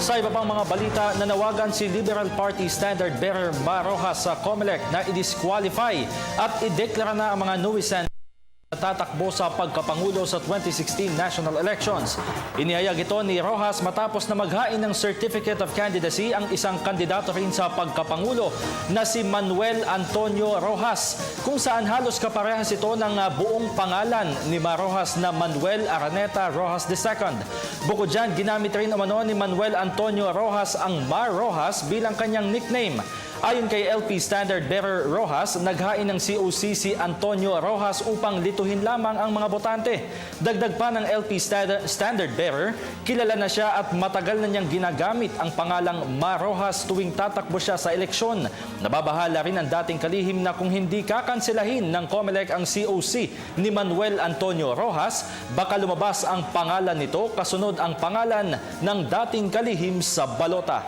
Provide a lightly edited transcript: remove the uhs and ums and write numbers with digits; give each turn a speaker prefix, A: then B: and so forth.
A: Sa iba pang mga balita, nanawagan si Liberal Party Standard Bearer Ma Rojas sa COMELEC na i-disqualify at ideklara na ang mga nuisance na tatakbo sa pagkapangulo sa 2016 national elections. Inihayag ito ni Rojas matapos na maghain ng Certificate of Candidacy ang isang kandidato rin sa pagkapangulo na si Manuel Antonio Rojas, kung saan halos kaparehas ito ng buong pangalan ni Ma Rojas na Manuel Araneta Rojas II. Bukod dyan, ginamit rin umano ni Manuel Antonio Rojas ang Ma Rojas bilang kanyang nickname. Ayon kay LP Standard Bearer Rojas, naghain ng COC si Antonio Rojas upang lituhin lamang ang mga botante. Dagdag pa ng LP Standard Bearer, kilala na siya at matagal na niyang ginagamit ang pangalang Ma Rojas tuwing tatakbo siya sa eleksyon. Nababahala rin ang dating kalihim na kung hindi kakansilahin ng COMELEC ang COC ni Manuel Antonio Rojas, baka lumabas ang pangalan nito kasunod ang pangalan ng dating kalihim sa balota.